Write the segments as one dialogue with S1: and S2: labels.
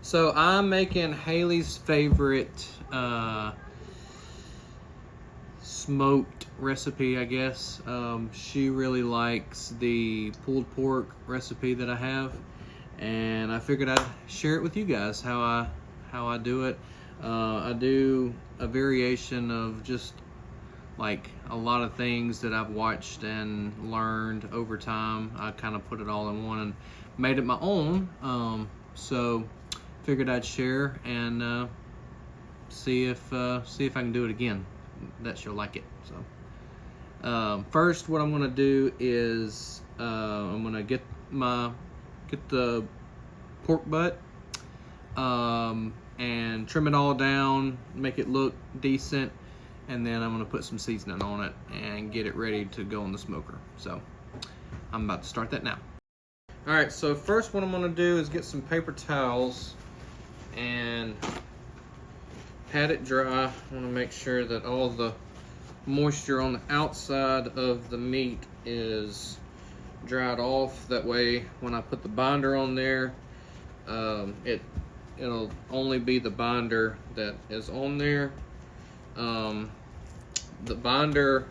S1: So I'm making Hayley's favorite smoked recipe, I guess. She really likes the pulled pork recipe that I have, and I figured I'd share it with you guys how I do it. I do a variation of just like a lot of things that I've watched and learned over time. I kind of put it all in one and made it my own. So figured I'd share and see if I can do it again. That she'll like it. So first, what I'm gonna do is I'm gonna get the pork butt and trim it all down, make it look decent, and then I'm gonna put some seasoning on it and get it ready to go in the smoker. So I'm about to start that now. All right, so first what I'm gonna do is get some paper towels and pat it dry. I wanna make sure that all the moisture on the outside of the meat is dried off. That way when I put the binder on there, it'll only be the binder that is on there. The binder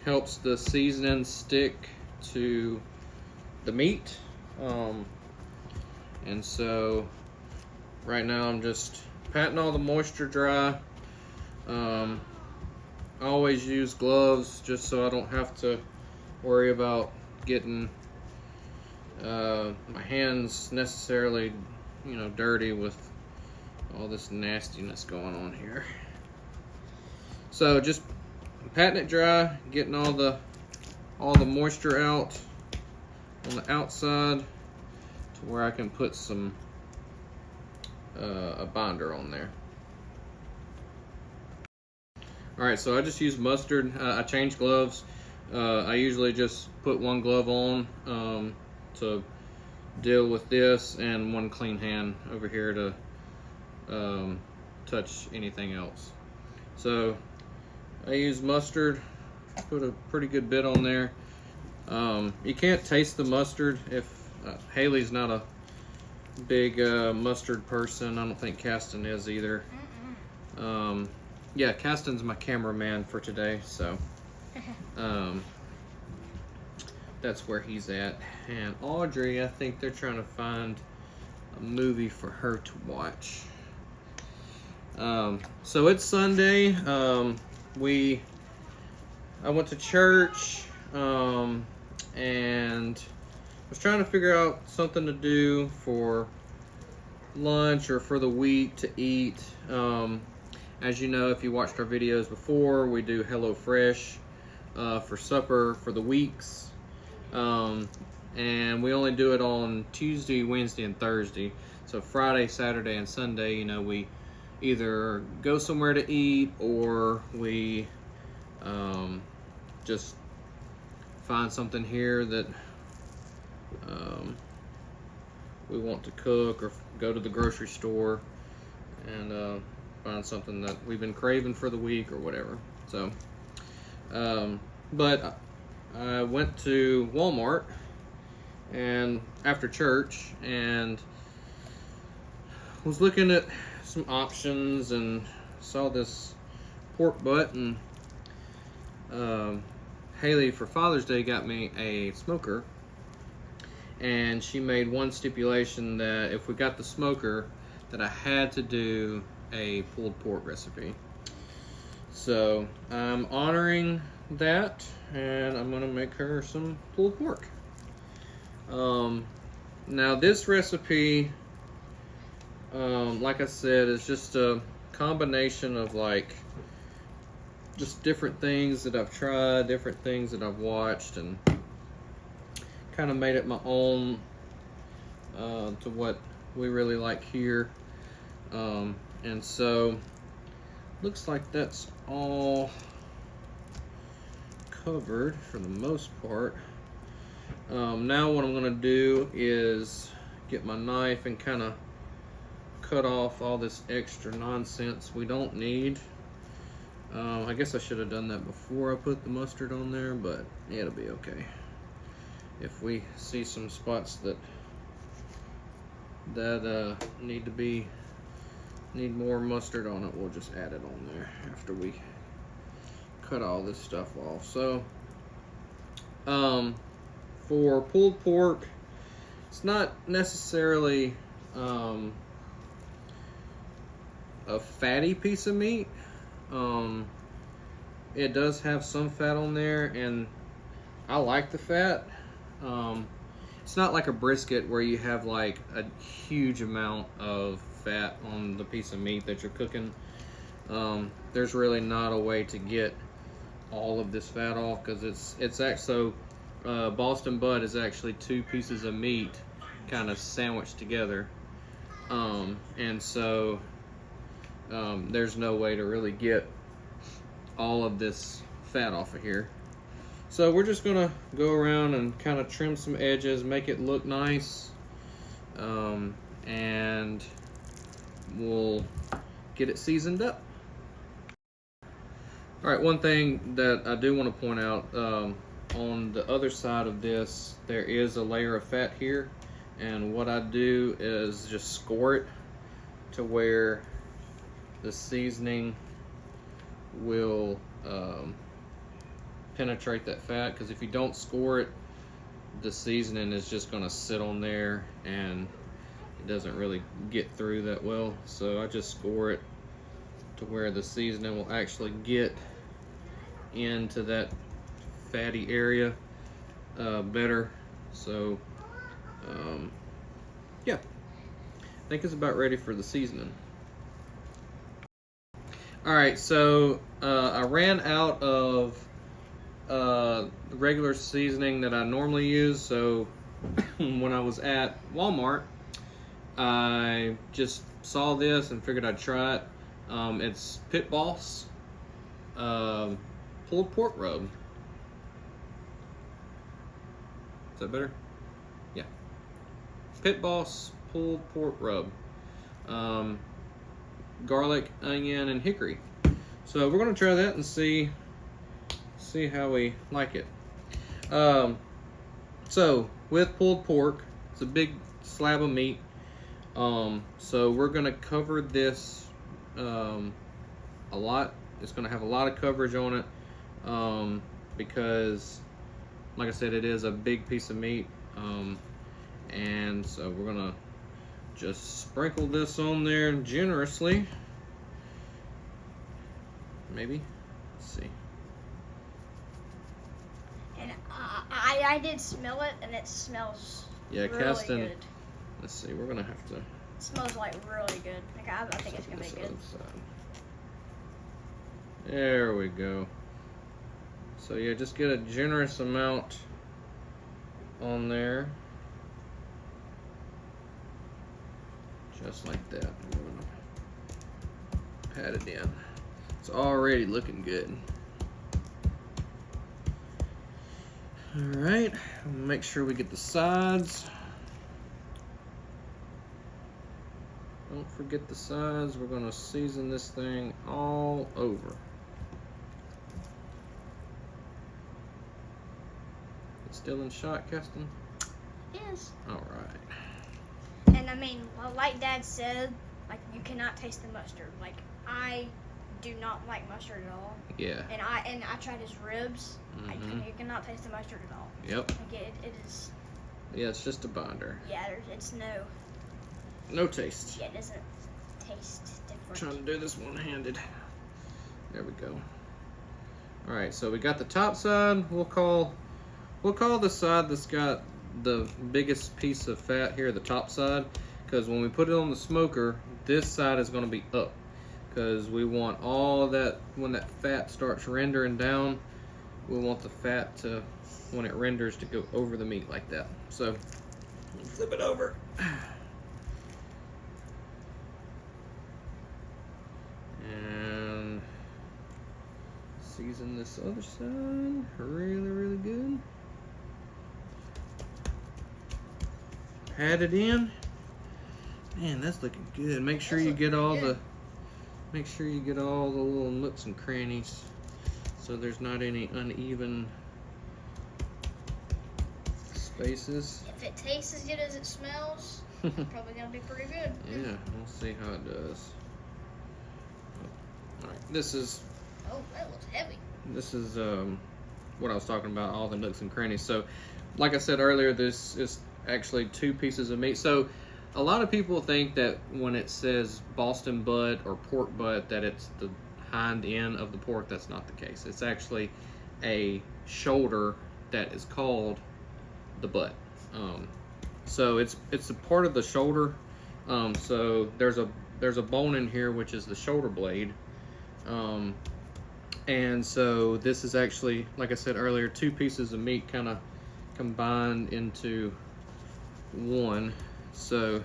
S1: helps the seasoning stick to the meat, and so right now I'm just patting all the moisture dry. I always use gloves just so I don't have to worry about getting my hands necessarily, dirty with all this nastiness going on here. So just patting it dry, getting all the moisture out on the outside to where I can put some a binder on there. All right, so I just used mustard. I changed gloves. I usually just put one glove on to deal with this, and one clean hand over here to touch anything else. So I use mustard, put a pretty good bit on there. You can't taste the mustard if Hayley's not a big mustard person. I don't think Caston is either. Yeah, Caston's my cameraman for today, so that's where he's at. And Audrey, I think they're trying to find a movie for her to watch. So it's Sunday. I went to church and was trying to figure out something to do for lunch or for the week to eat. As you know, if you watched our videos before, we do HelloFresh for supper for the weeks. And we only do it on Tuesday, Wednesday, and Thursday. So Friday, Saturday, and Sunday, we either go somewhere to eat or we just find something here that we want to cook, or go to the grocery store and find something that we've been craving for the week or whatever. So, but I went to Walmart and after church and was looking at some options and saw this pork butt, and Hayley for Father's Day got me a smoker, and she made one stipulation that if we got the smoker that I had to do a pulled pork recipe. So I'm honoring that, and I'm gonna make her some pulled pork. Now this recipe, like I said, is just a combination of just different things that I've tried, different things that I've watched, and kind of made it my own to what we really like here. And so looks like that's all covered for the most part. Now what I'm gonna do is get my knife and kind of cut off all this extra nonsense we don't need. I guess I should have done that before I put the mustard on there, but yeah, it'll be okay. If we see some spots that that need more mustard on it, we'll just add it on there after we cut all this stuff off. So for pulled pork, it's not necessarily a fatty piece of meat. It does have some fat on there, and I like the fat. It's not like a brisket where you have like a huge amount of fat on the piece of meat that you're cooking. There's really not a way to get all of this fat off, because it's actually Boston butt is actually 2 pieces of meat kind of sandwiched together, and so there's no way to really get all of this fat off of here. So we're just gonna go around and kind of trim some edges, make it look nice, and we'll get it seasoned up. All right, one thing that I do want to point out, on the other side of this, there is a layer of fat here, and what I do is just score it to where the seasoning will penetrate that fat, because if you don't score it, the seasoning is just going to sit on there and it doesn't really get through that well. So I just score it to where the seasoning will actually get into that fatty area better. So yeah, I think it's about ready for the seasoning. Alright, so I ran out of the regular seasoning that I normally use, so when I was at Walmart, I just saw this and figured I'd try it. It's Pit Boss pulled pork rub. Is that better? Yeah. Pit Boss pulled pork rub. Garlic, onion, and hickory. So we're gonna try that and see how we like it. So with pulled pork, it's a big slab of meat. So we're gonna cover this a lot. It's gonna have a lot of coverage on it, because like I said, it is a big piece of meat. And so we're gonna just sprinkle this on there generously. Maybe. Let's see.
S2: And I did smell it, and it smells really good.
S1: Let's see. We're gonna have to.
S2: It smells like really good. Like I think it's gonna be good.
S1: There we go. So yeah, just get a generous amount on there. Just like that. We're gonna pat it in. It's already looking good. Alright, make sure we get the sides. Don't forget the sides. We're gonna season this thing all over. It's still in shot, Keston?
S2: Yes.
S1: Alright.
S2: And I mean, well, like Dad said, like you cannot taste the mustard. Like I do not like mustard at all.
S1: Yeah.
S2: And I tried his ribs. You cannot taste the mustard at all.
S1: Yep.
S2: Like it is.
S1: Yeah, it's just a binder.
S2: Yeah, it's
S1: no taste.
S2: Yeah, it doesn't taste different.
S1: Trying to do this one-handed. There we go. All right, so we got the top side. We'll call the side that's got the biggest piece of fat here the top side, because when we put it on the smoker, this side is going to be up, because we want all of that, when that fat starts rendering down, we want the fat to, when it renders, to go over the meat like that. So flip it over. And season this other side really good. Pat it in. Man, that's looking good. Make sure you get all the little nooks and crannies, so there's not any uneven spaces.
S2: If it tastes as good as it smells, Probably gonna be pretty good.
S1: Yeah, we'll see how it does. All right, this is
S2: Oh, that looks heavy.
S1: what I was talking about, all the nooks and crannies. So, like I said earlier, this is actually 2 pieces of meat. So, a lot of people think that when it says Boston butt or pork butt, that it's the hind end of the pork. That's not the case. It's actually a shoulder that is called the butt. So it's a part of the shoulder. So there's a bone in here, which is the shoulder blade. And so this is actually, like I said earlier, 2 pieces of meat kind of combined into one. So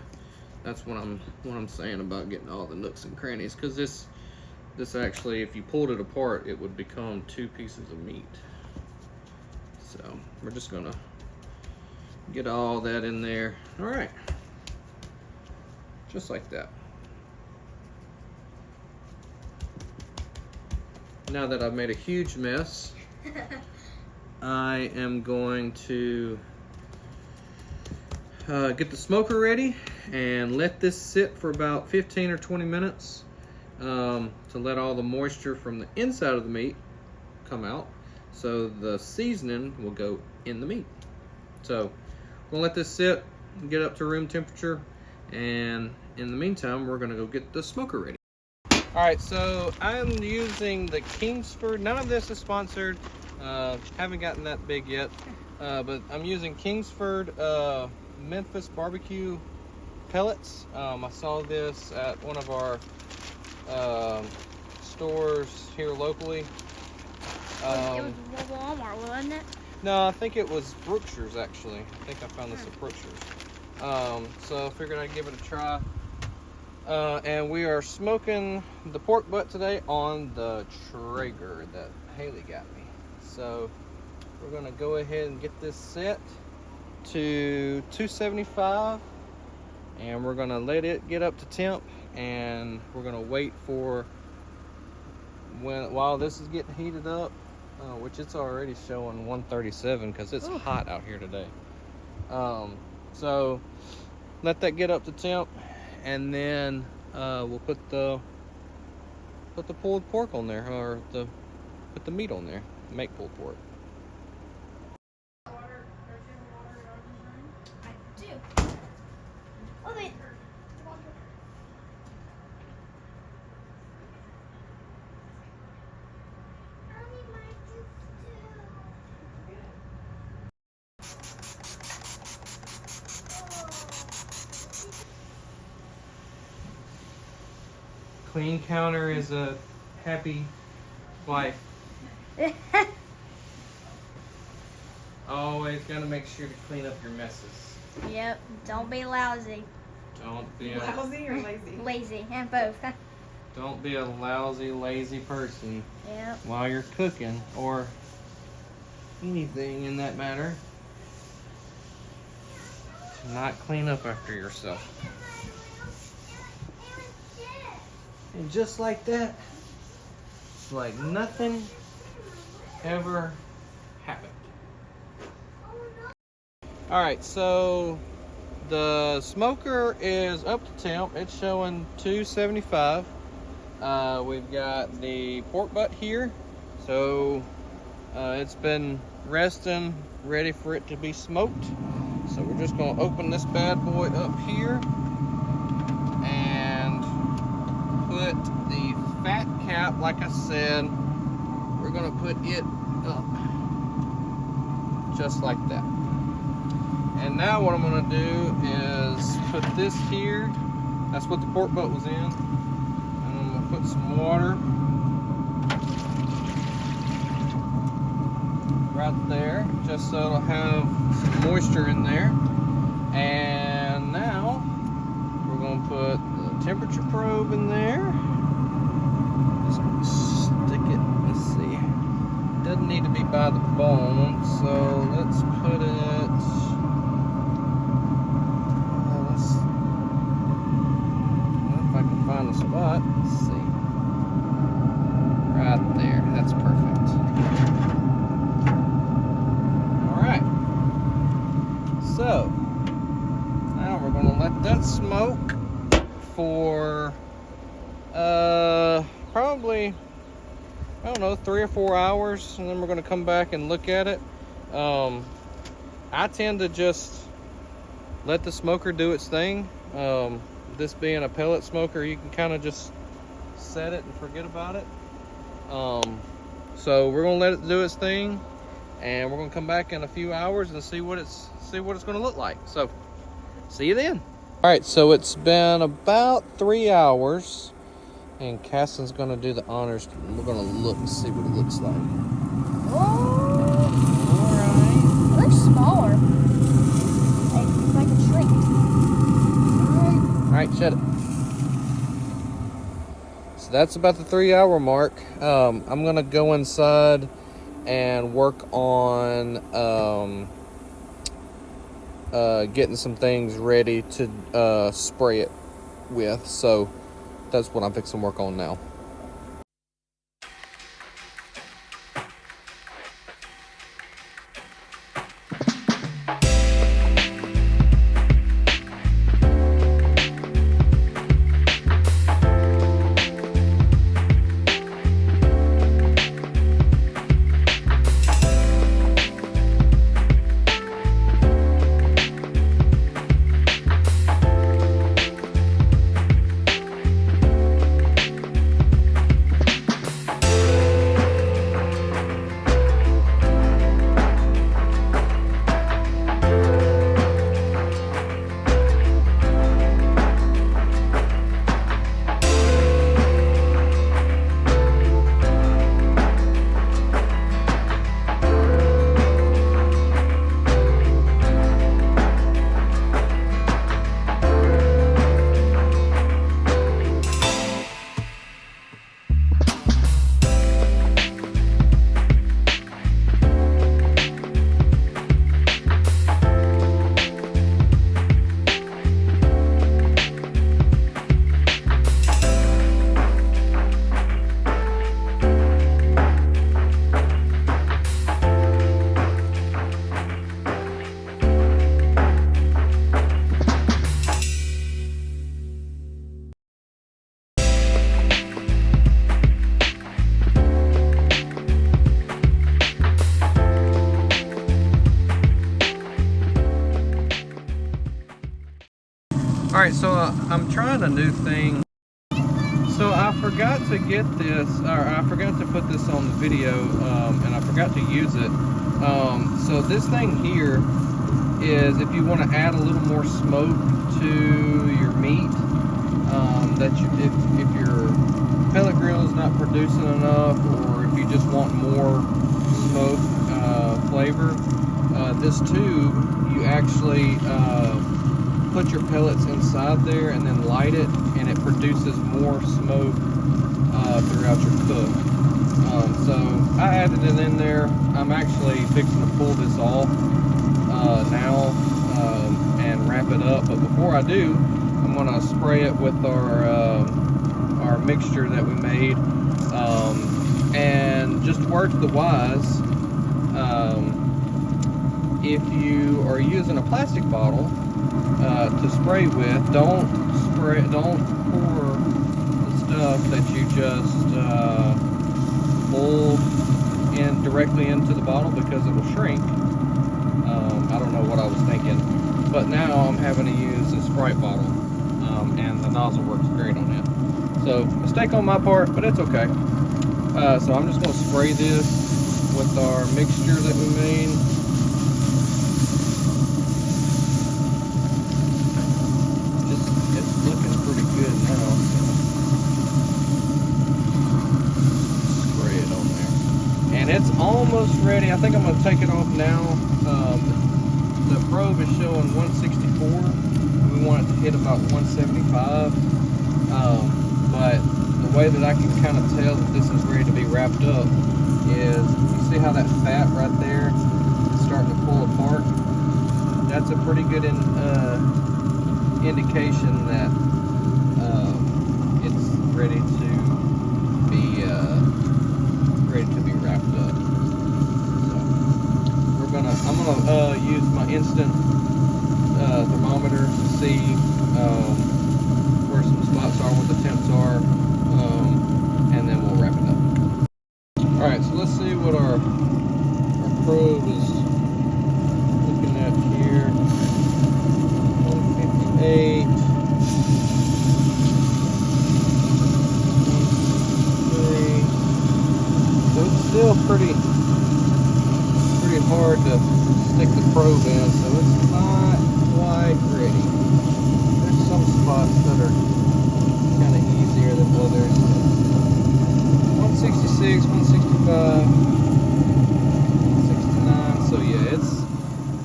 S1: that's what I'm saying about getting all the nooks and crannies, because this actually, if you pulled it apart, it would become 2 pieces of meat. So we're just gonna get all that in there. All right, just like that. Now that I've made a huge mess, I am going to get the smoker ready and let this sit for about 15 or 20 minutes to let all the moisture from the inside of the meat come out, so the seasoning will go in the meat. So we'll let this sit and get up to room temperature, and in the meantime we're gonna go get the smoker ready. All right, so I'm using the Kingsford. None of this is sponsored. Haven't gotten that big yet, but I'm using Kingsford Memphis barbecue pellets. I saw this at one of our stores here locally.
S2: It was Walmart, wasn't it?
S1: No, I think it was Brookshire's actually. I think I found this at Brookshire's. So I figured I'd give it a try. And we are smoking the pork butt today on the Traeger that Haley got me. So we're gonna go ahead and get this set to 275, and we're gonna let it get up to temp, and we're gonna wait for while this is getting heated up, which it's already showing 137 because it's hot out here today. So let that get up to temp, and then we'll put the pulled pork on there, or put the meat on there, make pulled pork.
S2: I do. Oh, wait.
S1: Clean counter is a happy wife. Always gotta make sure to clean up your messes.
S2: Yep, don't be lousy.
S1: Don't be
S3: Lousy or lazy?
S2: Lazy, and both.
S1: don't be a lousy, lazy person
S2: Yep.
S1: while you're cooking, or anything in that matter. To not clean up after yourself. And just like that, it's like nothing ever happened. All right, so the smoker is up to temp. It's showing 275. We've got the pork butt here, so it's been resting, ready for it to be smoked. So we're just gonna open this bad boy up here and put the fat cap, like I said, we're gonna put it up just like that. And now what I'm gonna do is put this here. That's what the pork butt was in. And I'm gonna put some water right there, just so it'll have some moisture in there. And now we're gonna put the temperature probe in there. Just stick it, let's see. Doesn't need to be by the bone, so let's put it, if I can find the spot, let's see. Right there, that's perfect. Alright. So, now we're gonna let that smoke for probably, I don't know, 3 or 4 hours, and then we're going to come back and look at it. I tend to just let the smoker do its thing. This being a pellet smoker, you can kind of just set it and forget about it. So we're gonna let it do its thing, and we're gonna come back in a few hours and see what it's gonna look like. So see you then. All right, so it's been about 3 hours, and Casson's gonna do the honors. We're gonna look and see what it looks like.
S2: Oh,
S1: All right.
S2: it looks smaller. Like a shrink.
S1: All right, shut it. So that's about the 3 hour mark. I'm gonna go inside and work on getting some things ready to spray it with. So that's what I'm fixing to work on now. All right, so I'm trying a new thing. So I forgot to get this, or I forgot to put this on the video, and I forgot to use it. So this thing here is if you want to add a little more smoke to your meat, if your pellet grill is not producing enough, or if you just want more smoke flavor, this tube, you actually put your pellets inside there and then light it, and it produces more smoke throughout your cook. So I added it in there. I'm actually fixing to pull this off now and wrap it up. But before I do, I'm going to spray it with our mixture that we made. And just words of the wise, if you are using a plastic bottle to spray with, don't pour the stuff that you just pulled in directly into the bottle, because it will shrink. I don't know what I was thinking, but now I'm having to use a Sprite bottle, and the nozzle works great on it. So mistake on my part, but it's okay. So I'm just going to spray this with our mixture that we made. It's looking pretty good now. Spray it on there. And it's almost ready. I think I'm going to take it off now. The probe is showing 164. We want it to hit about 175. But the way that I can kind of tell that this is ready to be wrapped up is, you see how that fat right there is starting to pull apart? That's a pretty good indication that it's ready to be wrapped up. So I'm gonna use my instant thermometer to see probe in, so it's not quite ready. There's some spots that are kind of easier than others. 166, 165, 169. So yeah,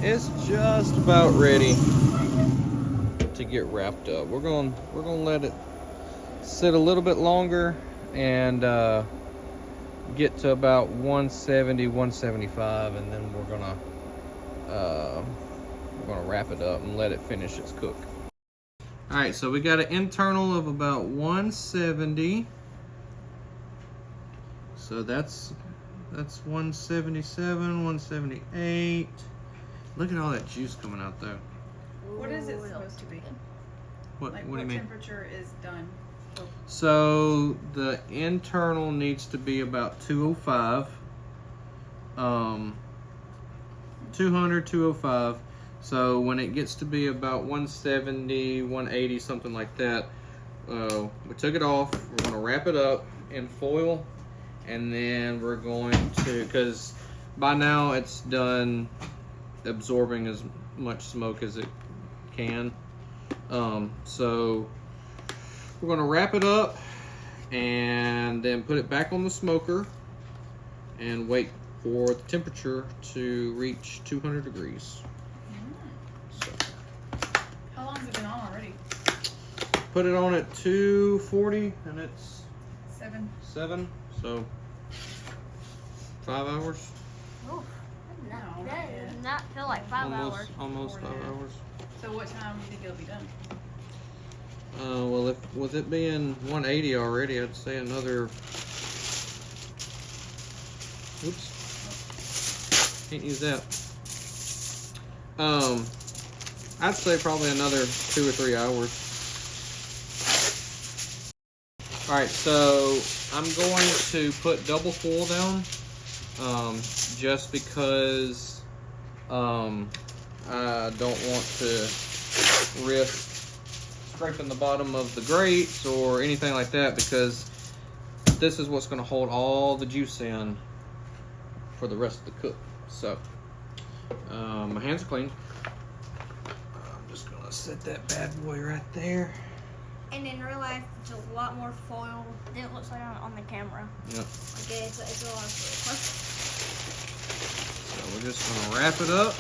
S1: it's just about ready to get wrapped up. We're gonna let it sit a little bit longer and get to about 170, 175, and then we're gonna wrap it up and let it finish its cook. All right, so we got an internal of about 170. So that's 177, 178. Look at all that juice coming out though.
S3: What is it supposed to be?
S1: What do you mean?
S3: Temperature is done?
S1: So the internal needs to be about 205. 200, 205. So when it gets to be about 170, 180, something like that, we took it off. We're going to wrap it up in foil, and then we're going to, because by now it's done absorbing as much smoke as it can. So we're going to wrap it up and then put it back on the smoker and wait for the temperature to reach 200 degrees. So,
S3: how long has it been on already?
S1: put it on at 240 and it's 7, so 5 hours.
S2: Oh,
S3: No,
S2: that
S3: yeah.
S2: does not feel like 5 hours.
S1: Almost 5
S3: Yeah.
S1: hours.
S3: So what time do you think it'll be done?
S1: Well, with it being 180 already, I'd say another. Oops. Can't use that. I'd say probably another 2 or 3 hours. All right, so I'm going to put double foil down, just because I don't want to risk scraping the bottom of the grates or anything like that, because this is what's going to hold all the juice in for the rest of the cook. So my hands are clean. I'm just going to set that bad boy right there.
S2: And in real life, it's a lot more foil than it looks like on the camera.
S1: Yep.
S2: Okay, it's a lot of foil.
S1: So we're just going to wrap it up.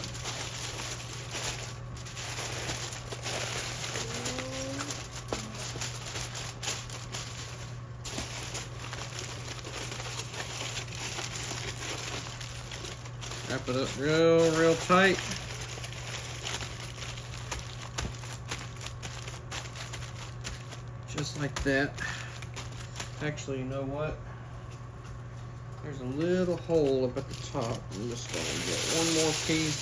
S1: Wrap it up real tight. Just like that. Actually, you know what? There's a little hole up at the top. I'm just going to get one more piece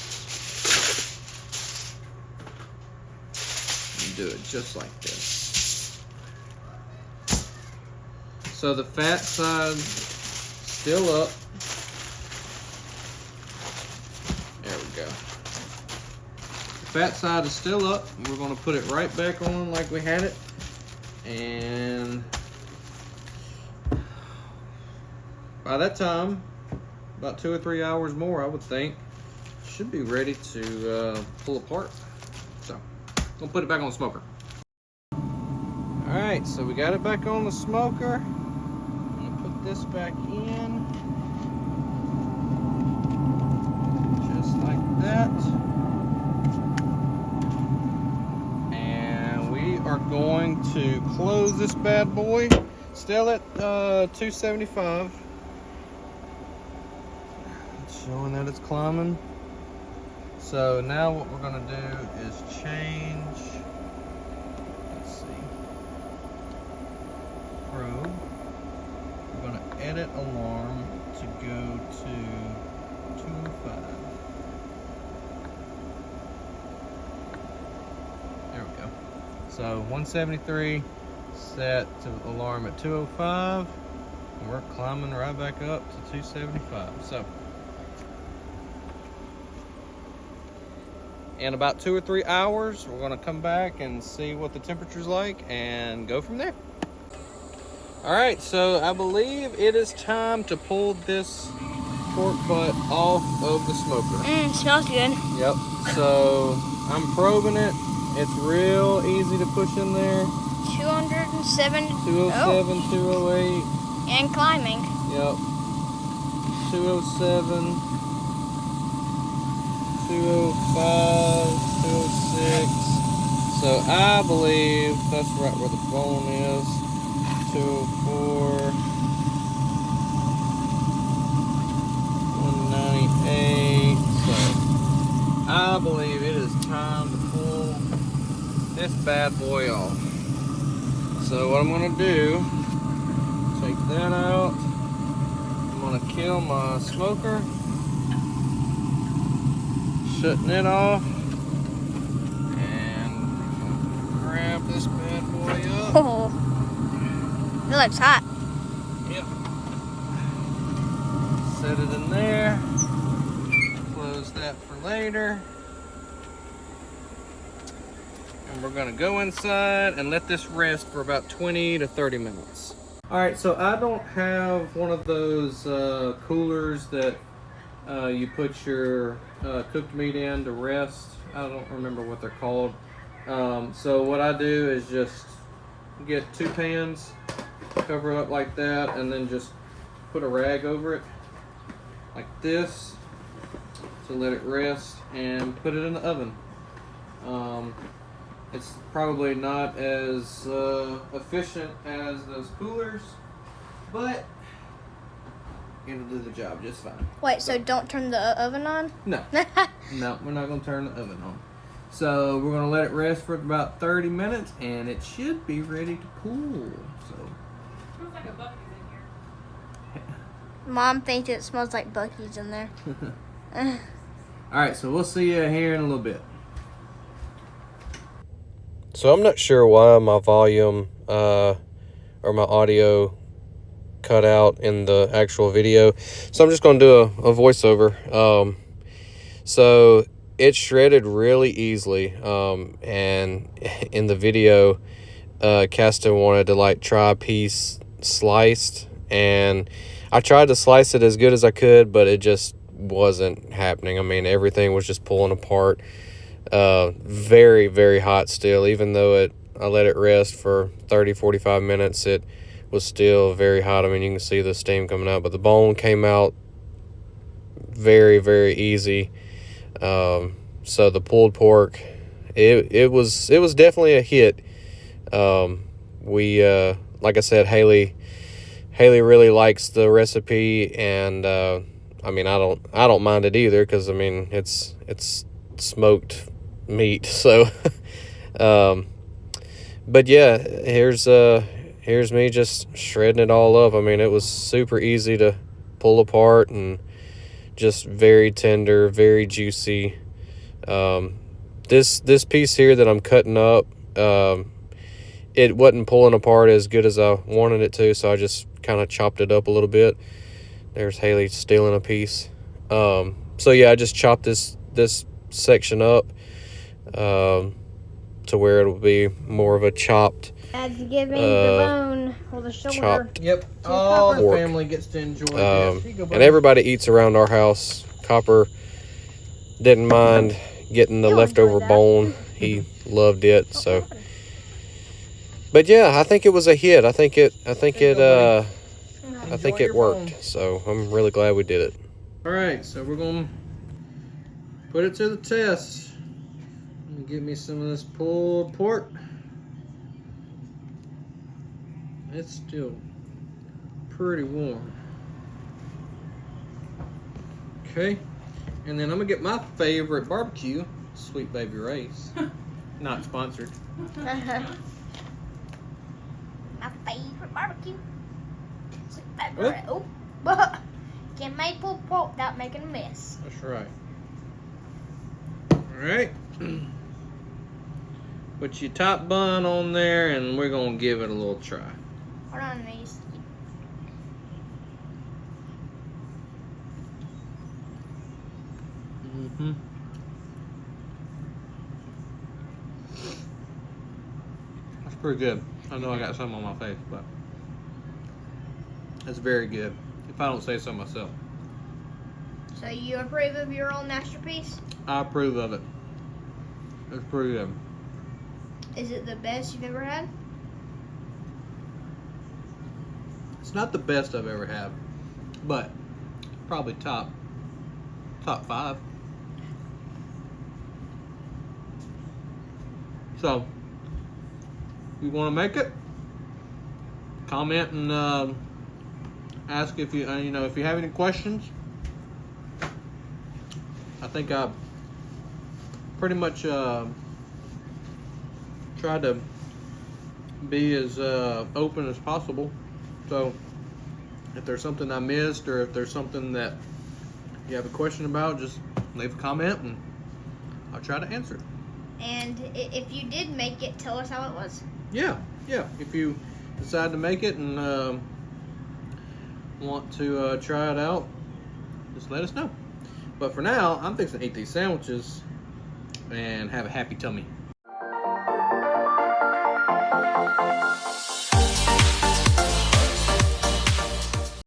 S1: and do it just like this. So the fat side's still up. There we go. The fat side is still up. We're going to put it right back on like we had it. And by that time, about 2 or 3 hours more, I would think, should be ready to pull apart. So, gonna put it back on the smoker. All right, so we got it back on the smoker. I'm gonna put this back in, just like that. And we are going to close this bad boy, still at 275. Showing that it's climbing. So now what we're gonna do is change, let's see, probe. We're gonna edit alarm to go to 205. There we go. So 173 set to alarm at 205, and we're climbing right back up to 275. So in about 2 or 3 hours, we're gonna come back and see what the temperature's like and go from there. All right, so I believe it is time to pull this pork butt off of the smoker.
S2: Smells good.
S1: Yep. So I'm probing it. It's real easy to push in there.
S2: 207.
S1: 207, 208.
S2: And climbing.
S1: Yep. 207, 205, 206. So I believe that's right where the bone is. 204, 198. So I believe it is time to pull this bad boy off. So what I'm gonna do, take that out. I'm gonna kill my smoker, shutting it off, and grab this bad boy up.
S2: Oh, it looks hot.
S1: Yep. Set it in there. Close that for later. And we're gonna go inside and let this rest for about 20 to 30 minutes. All right, so I don't have one of those coolers that you put your cooked meat in to rest. I don't remember what they're called. So what I do is just get 2 pans, cover it up like that, and then just put a rag over it like this to let it rest and put it in the oven. It's probably not as efficient as those coolers, but it'll do the job just fine.
S2: Wait, so don't turn the oven on?
S1: No, no, we're not going to turn the oven on. So we're going to let it rest for about 30 minutes, and it should be ready to pull. So.
S3: Smells like a Bucky's in here.
S2: Mom thinks it smells like Bucky's in there.
S1: All right, so we'll see you here in a little bit. So I'm not sure why my volume or my audio cut out in the actual video. So I'm just going to do a voiceover. So it shredded really easily. And in the video, Caston wanted to like try a piece sliced. And I tried to slice it as good as I could, but it just wasn't happening. I mean, everything was just pulling apart. Very, very hot still. Even though I let it rest for 30-45 minutes, it was still very hot. I mean, you can see the steam coming out, but the bone came out very, very easy. So the pulled pork, it was definitely a hit. Like I said, Hayley really likes the recipe, and I mean, I don't mind it either, because I mean, it's smoked meat. So but yeah, here's me just shredding it all up. I mean, it was super easy to pull apart and just very tender, very juicy. This piece here that I'm cutting up, it wasn't pulling apart as good as I wanted it to, so I just kind of chopped it up a little bit. There's Hayley stealing a piece. So yeah, I just chopped this section up to where it'll be more of a chopped.
S2: As giving the bone or the shoulder.
S1: Chopped. Yep. All the family gets to enjoy this.
S4: And everybody eats around our house. Copper didn't mind getting the leftover bone. He loved it. So, but yeah, I think it was a hit. I think it worked. So I'm really glad we did it.
S1: All right, so we're gonna put it to the test. Get me some of this pulled pork. It's still pretty warm. Okay, and then I'm gonna get my favorite barbecue, Sweet Baby Ray's. Not sponsored.
S2: My favorite barbecue. Sweet Baby Ray. Oh, can't make pulled pork without making a mess.
S1: That's right. All right. Put your top bun on there, and we're gonna give it a little try.
S2: Hold on, these.
S1: That's pretty good. I know I got some on my face, but that's very good, if I don't say so myself.
S2: So you approve of your own masterpiece?
S1: I approve of it. It's pretty good.
S2: Is it the best you've ever had?
S1: It's not the best I've ever had, but probably top 5. So, if you want to make it, comment and ask if you if you have any questions. I think I pretty much tried to be as open as possible. So if there's something I missed, or if there's something that you have a question about, just leave a comment and I'll try to answer it.
S2: And if you did make it, tell us how it was.
S1: Yeah. If you decide to make it and want to try it out, just let us know. But for now, I'm fixing to eat these sandwiches and have a happy tummy.